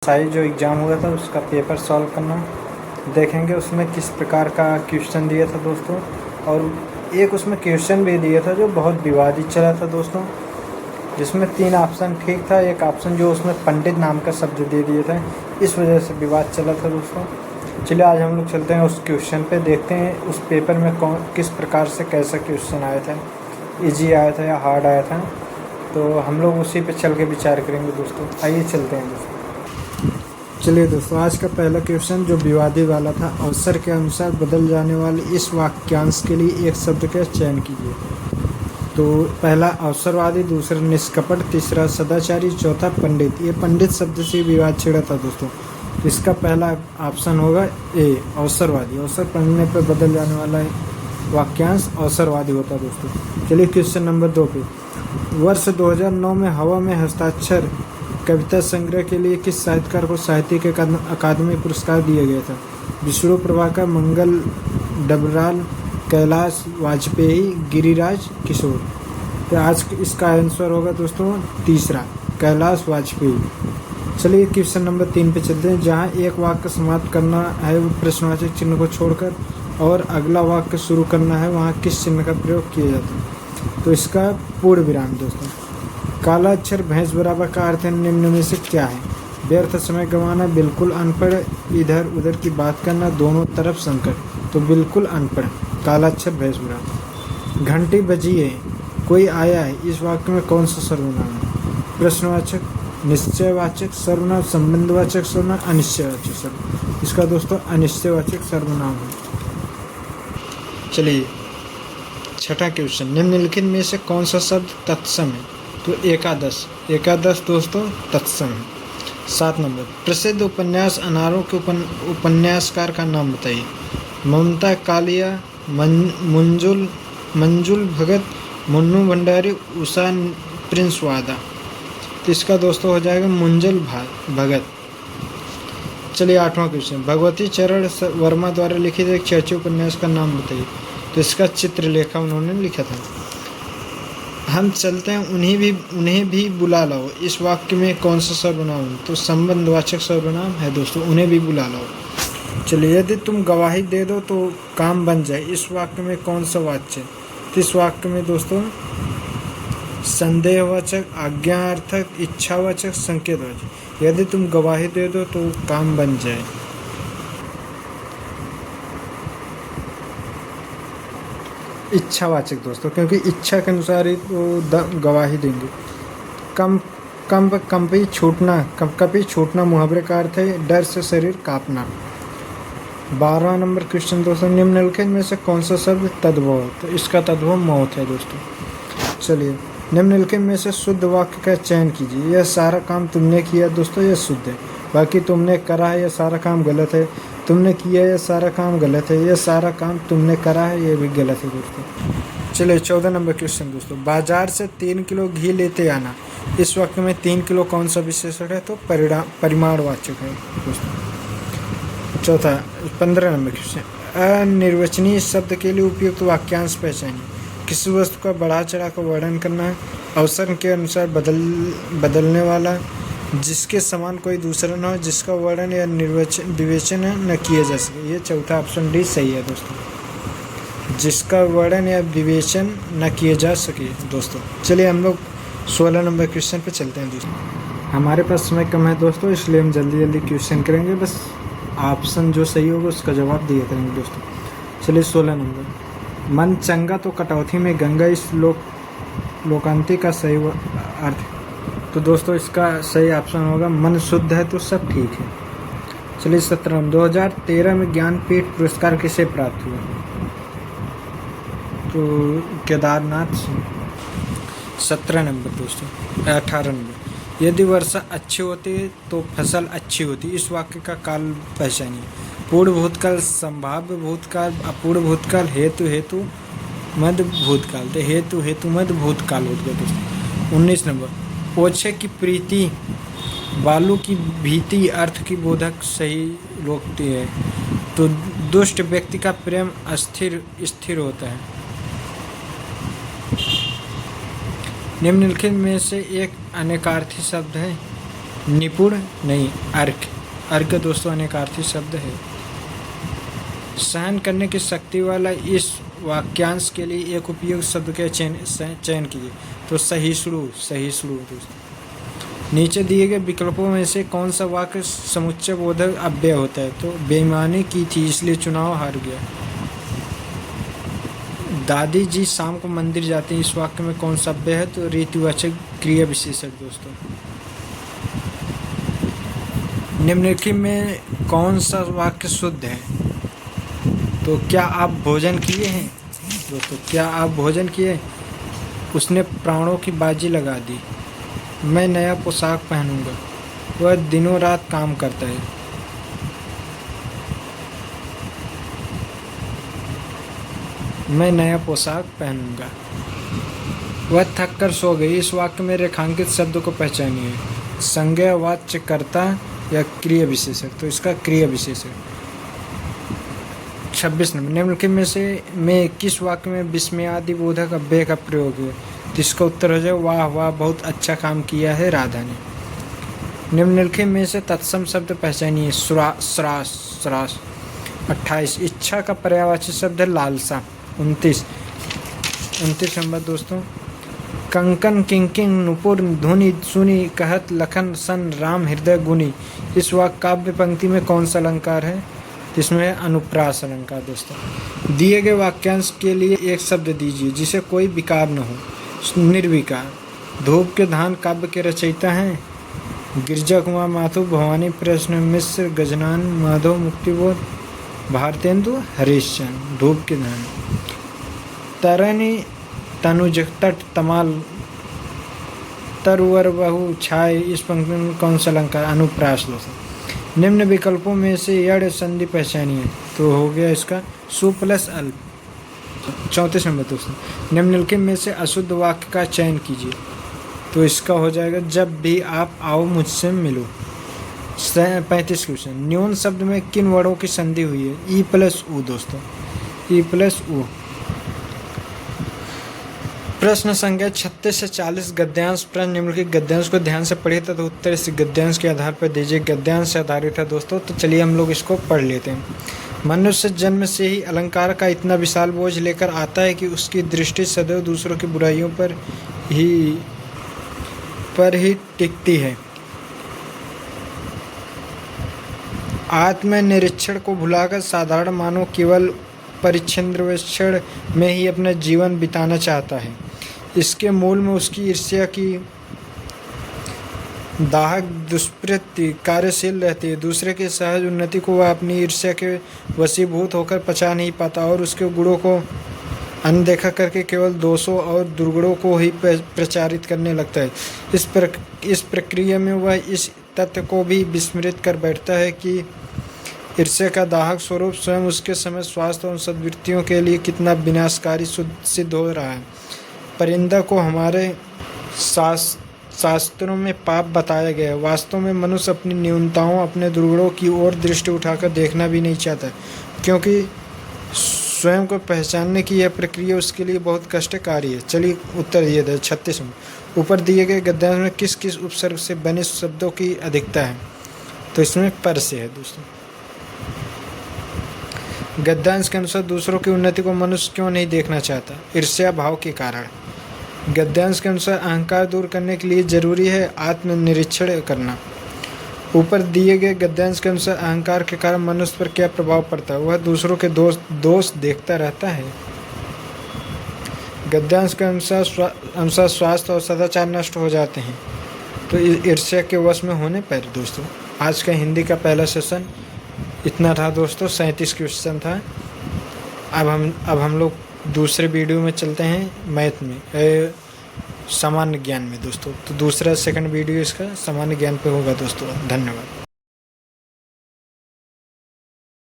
Size जो exam हुआ था उसका पेपर सॉल्व करना देखेंगे। उसमें किस प्रकार का क्वेश्चन दिया था दोस्तों, और एक उसमें क्वेश्चन भी दिया था जो बहुत विवादित चला था दोस्तों, जिसमें 3 ऑप्शन ठीक था, एक ऑप्शन जो उसमें पंडित नाम का शब्द दे दिए थे, इस वजह से विवाद चला था दोस्तों। चलिए आज हम लोग चलते हैं उस क्वेश्चन पे, देखते हैं उस पेपर में किस प्रकार से कैसा क्वेश्चन आया था, इजी आया था या हार्ड आया था। तो हम लोग उसी पे चल के विचार करेंगे दोस्तों। आइए चलते हैं दोस्तों। चलिए दोस्तों, आज का पहला क्वेश्चन जो विवादी वाला था, अवसर के अनुसार बदल जाने वाले इस वाक्यांश के लिए एक शब्द का चयन कीजिए। तो पहला अवसरवादी, दूसरा निष्कपट, तीसरा सदाचारी, चौथा पंडित। ये पंडित शब्द से विवाद छिड़ा था दोस्तों। तो इसका पहला ऑप्शन होगा ए, अवसरवादी। अवसर पढ़ने पर बदल जाने वाला वाक्यांश अवसरवादी होता है दोस्तों। चलिए क्वेश्चन नंबर 2 पे, वर्ष 2009 में हवा में हस्ताक्षर कविता संग्रह के लिए किस साहित्यकार को साहित्य अकादमी पुरस्कार दिया गया था? विष्णु प्रभाकर, मंगल डबराल, कैलाश वाजपेयी, गिरिराज किशोर। तो आज इसका आंसर होगा दोस्तों तीसरा, कैलाश वाजपेयी। चलिए क्वेश्चन नंबर 3 पे चलते हैं, जहां एक वाक्य समाप्त करना है वो प्रश्नवाचक चिन्ह को छोड़कर और अगला वाक्य शुरू करना है, वहां किस चिन्ह का प्रयोग किया जाता है? तो इसका पूर्ण विराम दोस्तों। काला अक्षर भैंस बराबर का अर्थ निम्न में से क्या है? व्यर्थ समय गंवाना, बिल्कुल अनपढ़, इधर उधर की बात करना, दोनों तरफ संकट। तो बिल्कुल अनपढ़, काला अक्षर भैंस बराबर। घंटी बजी है, कोई आया है, इस वाक्य में कौन सा सर्वनाम है? प्रश्नवाचक, निश्चयवाचक सर्वनाम, संबंधवाचक सर्वनाम, अनिश्चयवाचक सर्वनाम। इसका दोस्तों अनिश्चयवाचक सर्वनाम है। चलिए छठा क्वेश्चन, निम्नलिखित में से कौन सा शब्द तत्सम है? तो एकादश, एकादश दोस्तों तत्सम है। 7 नंबर, प्रसिद्ध उपन्यास अनारों के उपन्यासकार का नाम बताइए। ममता कालिया, मंजुल भगत, मुन्नू भंडारी, उषा प्रिंस वादा। तो इसका दोस्तों हो जाएगा मुंजल भगत। चलिए 8वां क्वेश्चन, भगवती चरण वर्मा द्वारा लिखित एक चर्चित उपन्यास का नाम बताइए। तो इसका चित्रलेखा उन्होंने लिखा था। हम चलते हैं उन्हें भी बुला लाओ, इस वाक्य में कौन सा सर्वनाम है? तो संबंधवाचक सर्वनाम है दोस्तों, उन्हें भी बुला लाओ। चलिए, यदि तुम गवाही दे दो तो काम बन जाए, इस वाक्य में कौन सा वाच्य? तो इस वाक्य में दोस्तों संदेहवाचक, आज्ञार्थक, इच्छावाचक, संकेतवाचक। यदि तुम गवाही दे दो तो काम बन जाए। इच्छावाचक दोस्तों, क्योंकि इच्छा के अनुसार ही तो गवाही देंगे। कंपी छूटना मुहावरे का अर्थ है डर से शरीर कांपना। 12वां नंबर क्वेश्चन दोस्तों, निम्नलिखित में से कौन सा शब्द तद्भव? तो इसका तद्भव मौत है दोस्तों। चलिए, निम्नलिखित में से शुद्ध वाक्य का चयन कीजिए। यह सारा काम तुमने किया दोस्तों, यह शुद्ध है। बाकी तुमने करा है, यह सारा काम गलत है। तुमने किया, यह सारा काम गलत है। यह सारा काम तुमने करा है, यह भी गलत है दोस्तों। चलिए 14 नंबर क्वेश्चन दोस्तों, बाजार से 3 किलो घी लेते आना, इस वाक्य में 3 किलो कौन सा विशेषण है? तो परिमाणवाचक है दोस्तों। चौथा 15 नंबर क्वेश्चन, अनिर्वचनीय शब्द के लिए उपयुक्त वाक्यांश पहचानिए। किसी वस्तु का बढ़ा चढ़ा कर वर्णन करना है, अवसर के अनुसार बदलने वाला, जिसके समान कोई दूसरा न हो, जिसका वर्णन या विवेचन न किया जा सके। ये चौथा ऑप्शन डी सही है दोस्तों, जिसका वर्णन या विवेचन न किया जा सके दोस्तों। चलिए हम लोग 16 नंबर क्वेश्चन पे चलते हैं दोस्तों। हमारे पास समय कम है दोस्तों, इसलिए हम जल्दी जल्दी क्वेश्चन करेंगे, बस ऑप्शन जो सही होगा उसका जवाब दिया करेंगे दोस्तों। चलिए 16 नंबर, मन चंगा तो कटौती में गंगा, इस लोकांति का सही अर्थ। तो दोस्तों इसका सही ऑप्शन होगा मन शुद्ध है तो सब ठीक है। चलिए 17, 2013 में ज्ञानपीठ पुरस्कार किसे प्राप्त हुआ? तो केदारनाथ सिंह। 17 नंबर दोस्तों। 18 नंबर, यदि वर्षा अच्छी होती तो फसल अच्छी होती, इस वाक्य का काल पहचानिए। पूर्ण भूतकाल, संभाव्य भूतकाल, अपूर्ण भूतकाल, हेतु मध्य भूतकाल। तो हेतु मध्य भूतकाल हो गया दोस्तों। 19 नंबर, ओछे की प्रीति, बालू की भीति, अर्थ की बोधक सही रोकती है। तो दुष्ट व्यक्ति का प्रेम स्थिर होता है। निम्नलिखित में से एक अनेकार्थी शब्द है। निपुण नहीं, अर्क। अर्क दोस्तों अनेकार्थी शब्द है। सहन करने की शक्ति वाला इस वाक्यांश के लिए एक उपयुक्त शब्द के चयन कीजिए। तो सहिष्णु, सहिष्णु दोस्तों। नीचे दिए गए विकल्पों में से कौन सा वाक्य समुच्चय बोधक अव्यय होता है? तो बेईमानी की थी इसलिए चुनाव हार गया। दादी जी शाम को मंदिर जाती हैं, इस वाक्य में कौन सा अव्यय है? तो रीतिवाचक क्रिया विशेषण दोस्तों। निम्नलिखित में कौन सा वाक्य शुद्ध है? तो क्या आप भोजन किए हैं दोस्तों? क्या आप भोजन किए? उसने प्राणों की बाजी लगा दी। मैं नया पोशाक पहनूंगा। वह दिनों रात काम करता है। मैं नया पोशाक पहनूंगा। वह थक कर सो गई। इस वाक्य में रेखांकित शब्द को पहचानिए। संज्ञा, वाच्यकर्ता या क्रिया विशेषक? तो इसका क्रिया विशेषक। 26 नंबर, निम्नलिखित में किस वाक्य में विस्मयादि बोधक अव्यय का प्रयोग है? जिसका उत्तर हो जाए वाह वाह, बहुत अच्छा काम किया है राधा ने। निम्नलिखित में से तत्सम शब्द पहचानिए। श्रास, श्रास। 28, इच्छा का पर्यायवाची शब्द है लालसा। 29 नंबर दोस्तों, कंकन किंकिंग नुपुर धुनि सुनी कहत लखन सन राम हृदय गुनी। इस वाक्य काव्य पंक्ति में कौन सा अलंकार है? इसमें है अनुप्रास अलंकार दोस्तों। दिए गए वाक्यांश के लिए एक शब्द दीजिए जिसे कोई विकार न हो। निर्विकार। धूप के धान काव्य के रचयिता हैं गिरजा कुमार माथुर, भवानी प्रश्न मिश्र, गजनान माधव, मुक्तिबोध, भारतेंदु हरिश्चंद्र। धूप के धान। तरनी तनुज तट तमाल तरुवर बहु छाए। इस पंक्ति में कौन सा अलंकार? अनुप्रास दोस्तों। निम्न विकल्पों में से यड़ संधि पहचानिए। तो हो गया इसका सु प्लस अल्प। 34 नंबर दोस्तों, निम्नलिखित में से अशुद्ध वाक्य का चयन कीजिए। तो इसका हो जाएगा जब भी आप आओ मुझसे मिलो। 35 क्वेश्चन, न्यून शब्द में किन वर्णों की संधि हुई है? ई प्लस ऊ दोस्तों, ई प्लस ऊ। प्रश्न संख्या 36 से 40 गद्यांश प्रश्न। निम्नलिखित गद्यांश को ध्यान से पढ़िए तथा उत्तर इस गद्यांश के आधार पर दीजिए। गद्यांश से आधारित है दोस्तों, तो चलिए हम लोग इसको पढ़ लेते हैं। मनुष्य जन्म से ही अलंकार का इतना विशाल बोझ लेकर आता है कि उसकी दृष्टि सदैव दूसरों की बुराइयों पर ही टिकती है। आत्मनिरीक्षण को भुलाकर साधारण मानव केवल परिच्छिन्नवेक्षण में ही अपना जीवन बिताना चाहता है। इसके मूल में उसकी ईर्ष्या की दाहक दुष्प्रवृत्ति कार्यशील रहती है। दूसरे की सहज उन्नति को वह अपनी ईर्ष्या के वशीभूत होकर पचा नहीं पाता और उसके गुणों को अनदेखा करके केवल दोषों और दुर्गुणों को ही प्रचारित करने लगता है। इस प्रक्रिया में वह इस तथ्य को भी विस्मृत कर बैठता है कि ईर्ष्या का दाहक स्वरूप स्वयं उसके समय स्वास्थ्य और सद्वृत्तियों के लिए कितना विनाशकारी सिद्ध हो रहा है। परिंदा को हमारे शास्त्रों में पाप बताया गया है। वास्तव में मनुष्य अपनी न्यूनताओं, अपने दुर्गुणों की ओर दृष्टि उठाकर देखना भी नहीं चाहता, क्योंकि स्वयं को पहचानने की यह प्रक्रिया उसके लिए बहुत कष्टकारी है। चलिए उत्तर दिए थे 36 में। ऊपर दिए गए गद्यांश में किस किस उपसर्ग से बने शब्दों की अधिकता है? तो इसमें पर से है दोस्तों। गद्यांश के अनुसार दूसरों की उन्नति को मनुष्य क्यों नहीं देखना चाहता? ईर्ष्या भाव के कारण। गद्यांश के अनुसार अहंकार दूर करने के लिए जरूरी है आत्मनिरीक्षण करना। ऊपर दिए गए गद्यांश के अनुसार अहंकार के कारण मनुष्य पर क्या प्रभाव पड़ता है? वह दूसरों के दोष देखता रहता है। गद्यांश के अनुसार स्वास्थ्य और सदाचार नष्ट हो जाते हैं। तो ईर्ष्या के वश में होने पर दोस्तों आज का हिंदी का पहला सेशन इतना था दोस्तों। 37 क्वेश्चन था। अब हम लोग दूसरे वीडियो में चलते हैं मैथ में, सामान्य ज्ञान में दोस्तों। तो दूसरा सेकंड वीडियो इसका सामान्य ज्ञान पे होगा दोस्तों। धन्यवाद।